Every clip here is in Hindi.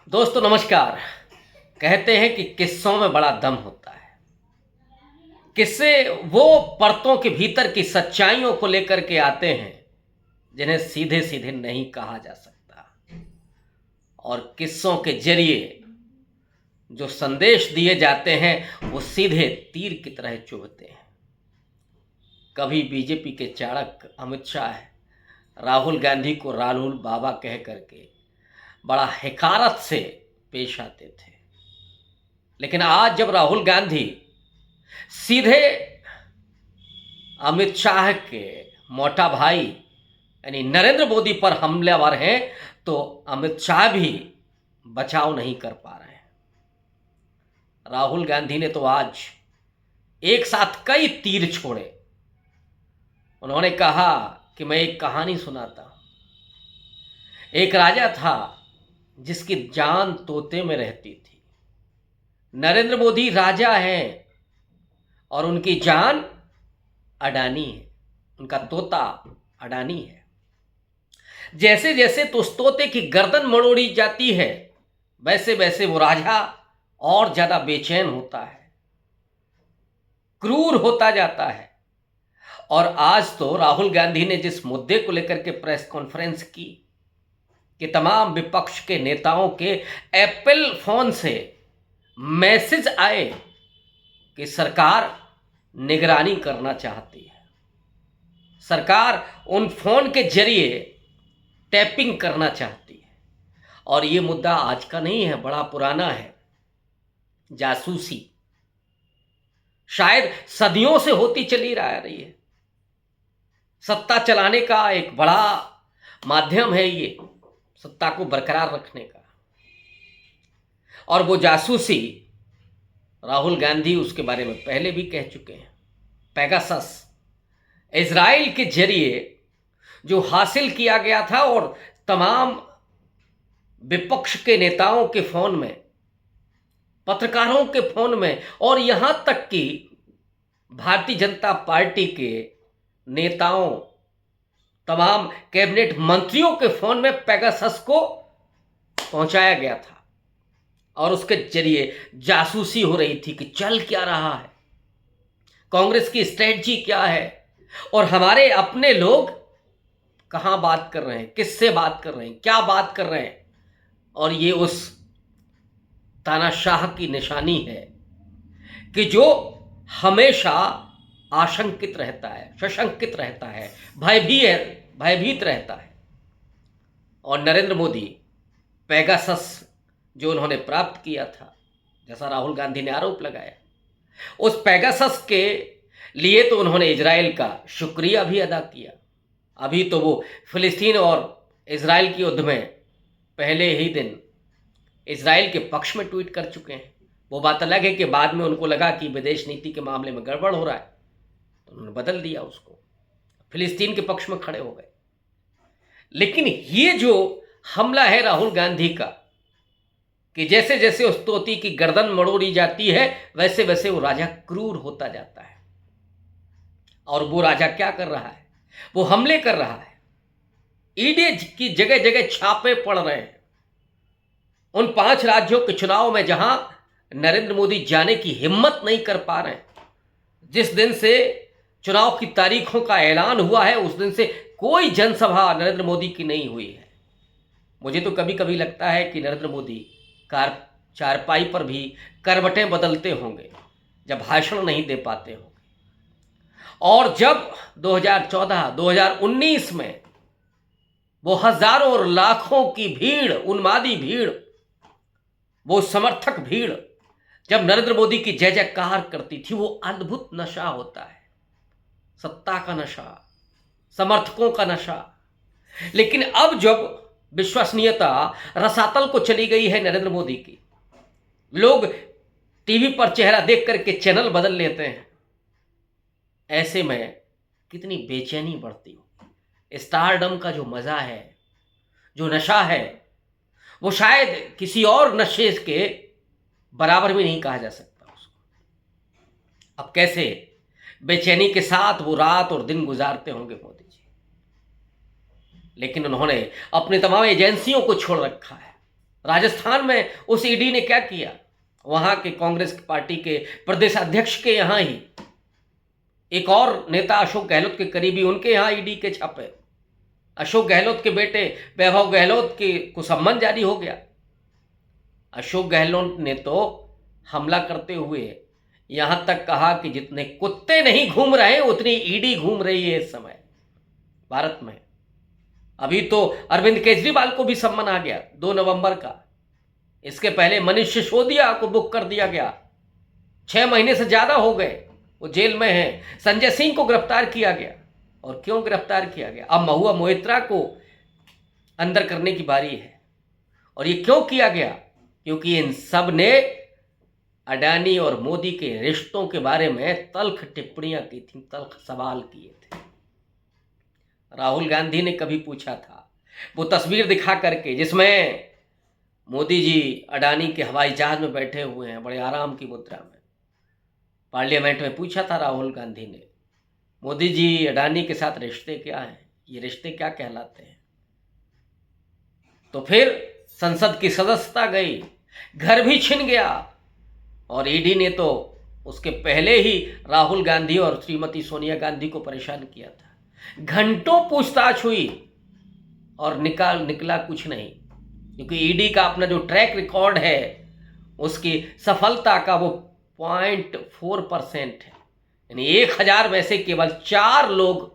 दोस्तों नमस्कार। कहते हैं कि किस्सों में बड़ा दम होता है। किस्से वो परतों के भीतर की सच्चाइयों को लेकर के आते हैं जिन्हें सीधे सीधे नहीं कहा जा सकता, और किस्सों के जरिए जो संदेश दिए जाते हैं वो सीधे तीर की तरह चुभते हैं। कभी बीजेपी के चाणक्य अमित शाह राहुल गांधी को राहुल बाबा कह करके बड़ा हिकारत से पेश आते थे, लेकिन आज जब राहुल गांधी सीधे अमित शाह के मोटा भाई यानी नरेंद्र मोदी पर हमलावर हैं, तो अमित शाह भी बचाव नहीं कर पा रहे हैं। राहुल गांधी ने तो आज एक साथ कई तीर छोड़े। उन्होंने कहा कि मैं एक कहानी सुनाता हूं। एक राजा था जिसकी जान तोते में रहती थी। नरेंद्र मोदी राजा हैं और उनकी जान अडानी है, उनका तोता अडानी है। जैसे जैसे तो उस तोते की गर्दन मरोड़ी जाती है, वैसे वैसे वो राजा और ज्यादा बेचैन होता है, क्रूर होता जाता है। और आज तो राहुल गांधी ने जिस मुद्दे को लेकर के प्रेस कॉन्फ्रेंस की कि तमाम विपक्ष के नेताओं के एप्पल फोन से मैसेज आए कि सरकार निगरानी करना चाहती है, सरकार उन फोन के जरिए टैपिंग करना चाहती है। और ये मुद्दा आज का नहीं है, बड़ा पुराना है। जासूसी शायद सदियों से होती चली आ रही है। सत्ता चलाने का एक बड़ा माध्यम है ये, सत्ता को बरकरार रखने का। और वो जासूसी राहुल गांधी उसके बारे में पहले भी कह चुके हैं। पेगासस इजराइल के जरिए जो हासिल किया गया था, और तमाम विपक्ष के नेताओं के फोन में, पत्रकारों के फोन में, और यहां तक कि भारतीय जनता पार्टी के नेताओं, तमाम कैबिनेट मंत्रियों के फोन में पेगासस को पहुंचाया गया था। और उसके जरिए जासूसी हो रही थी कि चल क्या रहा है, कांग्रेस की स्ट्रेटजी क्या है, और हमारे अपने लोग कहां बात कर रहे हैं, किससे बात कर रहे हैं, क्या बात कर रहे हैं। और ये उस तानाशाह की निशानी है कि जो हमेशा आशंकित रहता है, सशंकित रहता है, भयभीत रहता है। और नरेंद्र मोदी पेगासस जो उन्होंने प्राप्त किया था, जैसा राहुल गांधी ने आरोप लगाया, उस पेगासस के लिए तो उन्होंने इजराइल का शुक्रिया भी अदा किया। अभी तो वो फिलिस्तीन और इजराइल के युद्ध में पहले ही दिन इजराइल के पक्ष में ट्वीट कर चुके हैं। वो बात अलग है कि बाद में उनको लगा कि विदेश नीति के मामले में गड़बड़ हो रहा है, तो उन्होंने बदल दिया, उसको फिलिस्तीन के पक्ष में खड़े हो गए। लेकिन ये जो हमला है राहुल गांधी का कि जैसे जैसे उस तोती की गर्दन मरोड़ी जाती है, वैसे वैसे वो राजा क्रूर होता जाता है। और वो राजा क्या कर रहा है, वो हमले कर रहा है। ईडी की जगह जगह छापे पड़ रहे हैं। उन 5 राज्यों के चुनाव में जहां नरेंद्र मोदी जाने की हिम्मत नहीं कर पा रहे हैं, जिस दिन से चुनाव की तारीखों का ऐलान हुआ है उस दिन से कोई जनसभा नरेंद्र मोदी की नहीं हुई है। मुझे तो कभी कभी लगता है कि नरेंद्र मोदी चारपाई पर भी करवटें बदलते होंगे जब भाषण नहीं दे पाते होंगे। और जब 2014, 2019 में वो हजारों और लाखों की भीड़, उन्मादी भीड़, वो समर्थक भीड़ जब नरेंद्र मोदी की जय जयकार करती थी, वो अद्भुत नशा होता है, सत्ता का नशा, समर्थकों का नशा। लेकिन अब जब विश्वसनीयता रसातल को चली गई है नरेंद्र मोदी की, लोग टीवी पर चेहरा देख करके चैनल बदल लेते हैं, ऐसे में कितनी बेचैनी बढ़ती हो। स्टारडम का जो मजा है, जो नशा है, वो शायद किसी और नशे के बराबर भी नहीं कहा जा सकता उसको। अब कैसे बेचैनी के साथ वो रात और दिन गुजारते होंगे मोदी जी। लेकिन उन्होंने अपनी तमाम एजेंसियों को छोड़ रखा है, राजस्थान में उस ईडी ने क्या किया? वहां के कांग्रेस पार्टी के प्रदेश अध्यक्ष के यहां ही एक और नेता अशोक गहलोत के करीबी, उनके यहां ईडी के छापे। अशोक गहलोत के बेटे वैभव गहलोत के को सम्मन जारी हो गया। अशोक गहलोत ने तो हमला करते हुए यहां तक कहा कि जितने कुत्ते नहीं घूम रहे उतनी ईडी घूम रही है इस समय भारत में। अभी तो अरविंद केजरीवाल को भी सम्मन आ गया 2 नवंबर का। इसके पहले मनीष सिसोदिया को बुक कर दिया गया, 6 महीने से ज्यादा हो गए वो जेल में है। संजय सिंह को गिरफ्तार किया गया। और क्यों गिरफ्तार किया गया? अब महुआ मोइत्रा को अंदर करने की बारी है। और ये क्यों किया गया? क्योंकि इन सब ने अडानी और मोदी के रिश्तों के बारे में तल्ख टिप्पणियां की थी, तल्ख सवाल किए थे। राहुल गांधी ने कभी पूछा था, वो तस्वीर दिखा करके जिसमें मोदी जी अडानी के हवाई जहाज में बैठे हुए हैं बड़े आराम की मुद्रा में। पार्लियामेंट में पूछा था राहुल गांधी ने, मोदी जी अडानी के साथ रिश्ते क्या हैं, ये रिश्ते क्या कहलाते हैं? तो फिर संसद की सदस्यता गई, घर भी छिन गया। और ईडी ने तो उसके पहले ही राहुल गांधी और श्रीमती सोनिया गांधी को परेशान किया था। घंटों पूछताछ हुई और निकला कुछ नहीं। क्योंकि ईडी का अपना जो ट्रैक रिकॉर्ड है उसकी सफलता का वो 0.4% है। यानी 1000 में से केवल 4 लोग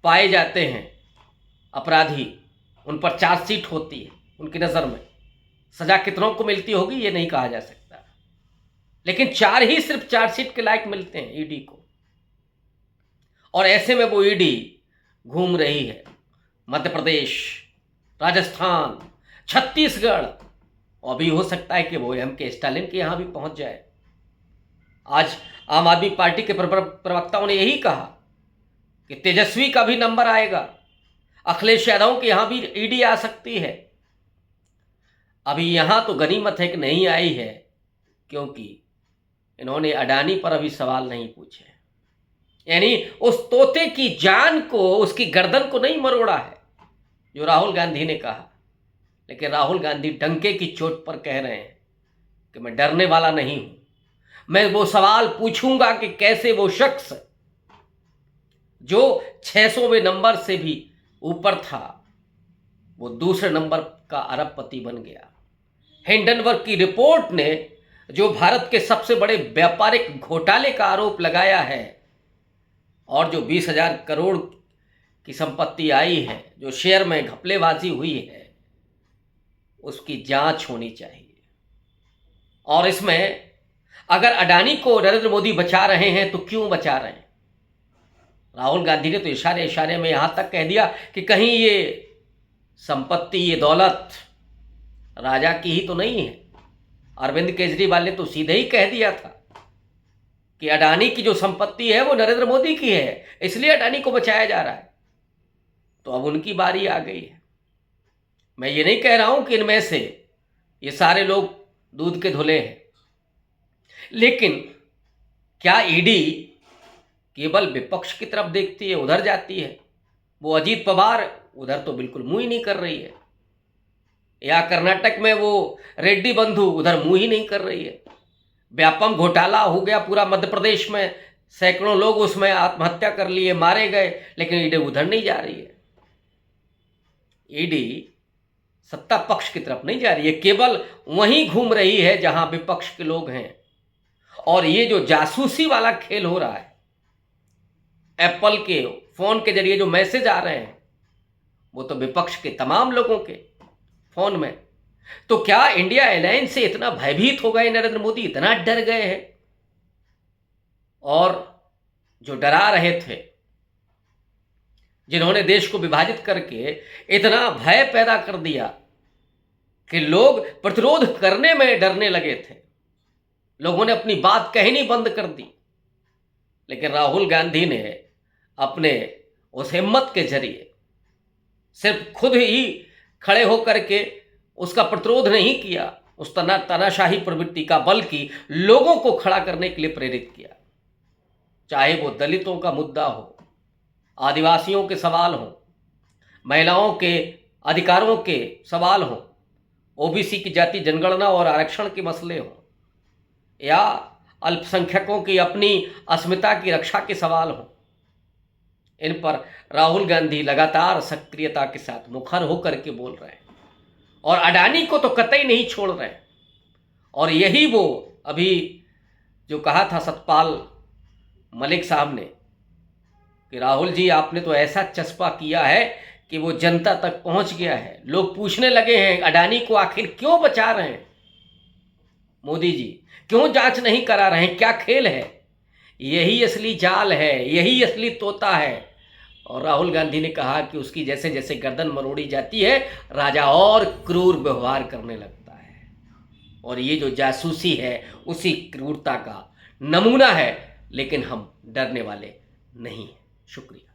पाए जाते हैं अपराधी, उन पर चार्जशीट होती है। उनकी नज़र में सजा कितनों को मिलती होगी ये नहीं कहा जा सकता, लेकिन 4 ही सिर्फ चार्जशीट के लायक मिलते हैं ईडी को। और ऐसे में वो ईडी घूम रही है मध्य प्रदेश, राजस्थान, छत्तीसगढ़, और भी हो सकता है कि वो एमके स्टालिन के यहां भी पहुंच जाए। आज आम आदमी पार्टी के प्रवक्ताओं ने यही कहा कि तेजस्वी का भी नंबर आएगा, अखिलेश यादव के यहां भी ईडी आ सकती है। अभी यहां तो गनीमत है कि नहीं आई है, क्योंकि इन्होंने अडानी पर अभी सवाल नहीं पूछे। यानी उस तोते की जान को, उसकी गर्दन को नहीं मरोड़ा है जो राहुल गांधी ने कहा। लेकिन राहुल गांधी डंके की चोट पर कह रहे हैं कि मैं डरने वाला नहीं हूं, मैं वो सवाल पूछूंगा कि कैसे वो शख्स जो 600वें नंबर से भी ऊपर था वो दूसरे नंबर का अरबपति बन गया। हिंडनबर्ग की रिपोर्ट ने जो भारत के सबसे बड़े व्यापारिक घोटाले का आरोप लगाया है और जो 20,000 करोड़ की संपत्ति आई है, जो शेयर में घपलेबाजी हुई है, उसकी जांच होनी चाहिए। और इसमें अगर अडानी को नरेंद्र मोदी बचा रहे हैं तो क्यों बचा रहे हैं? राहुल गांधी ने तो इशारे इशारे में यहां तक कह दिया कि कहीं ये संपत्ति, ये दौलत राजा की ही तो नहीं है। अरविंद केजरीवाल ने तो सीधे ही कह दिया था कि अडानी की जो संपत्ति है वो नरेंद्र मोदी की है, इसलिए अडानी को बचाया जा रहा है। तो अब उनकी बारी आ गई है। मैं ये नहीं कह रहा हूं कि इनमें से ये सारे लोग दूध के धुले हैं, लेकिन क्या ईडी केवल विपक्ष की तरफ देखती है, उधर जाती है? वो अजीत पवार उधर तो बिल्कुल मुंह ही नहीं कर रही है, या कर्नाटक में वो रेड्डी बंधु उधर मुंह ही नहीं कर रही है। व्यापम घोटाला हो गया पूरा मध्य प्रदेश में, सैकड़ों लोग उसमें आत्महत्या कर लिए, मारे गए, लेकिन ईडी उधर नहीं जा रही है। ईडी सत्ता पक्ष की तरफ नहीं जा रही है, केवल वहीं घूम रही है जहां विपक्ष के लोग हैं। और ये जो जासूसी वाला खेल हो रहा है, एप्पल के फोन के जरिए जो मैसेज आ रहे हैं वो तो विपक्ष के तमाम लोगों के फोन में। तो क्या इंडिया अलायंस से इतना भयभीत हो गए नरेंद्र मोदी, इतना डर गए हैं? और जो डरा रहे थे, जिन्होंने देश को विभाजित करके इतना भय पैदा कर दिया कि लोग प्रतिरोध करने में डरने लगे थे, लोगों ने अपनी बात कहनी बंद कर दी। लेकिन राहुल गांधी ने अपने उस हिम्मत के जरिए सिर्फ खुद ही खड़े होकर के उसका प्रतिरोध नहीं किया, उस तानाशाही प्रवृत्ति का, बल्कि लोगों को खड़ा करने के लिए प्रेरित किया। चाहे वो दलितों का मुद्दा हो, आदिवासियों के सवाल हो, महिलाओं के अधिकारों के सवाल हो, ओबीसी की जाति जनगणना और आरक्षण के मसले हों, या अल्पसंख्यकों की अपनी अस्मिता की रक्षा के सवाल हों, इन पर राहुल गांधी लगातार सक्रियता के साथ मुखर होकर के बोल रहे हैं और अडानी को तो कतई नहीं छोड़ रहे हैं। और यही वो अभी जो कहा था सतपाल मलिक साहब ने कि राहुल जी आपने तो ऐसा चस्पा किया है कि वो जनता तक पहुंच गया है। लोग पूछने लगे हैं अडानी को आखिर क्यों बचा रहे हैं मोदी जी, क्यों जांच नहीं करा रहे हैं, क्या खेल है? यही असली जाल है, यही असली तोता है। और राहुल गांधी ने कहा कि उसकी जैसे जैसे गर्दन मरोड़ी जाती है, राजा और क्रूर व्यवहार करने लगता है। और ये जो जासूसी है उसी क्रूरता का नमूना है, लेकिन हम डरने वाले नहीं हैं। शुक्रिया।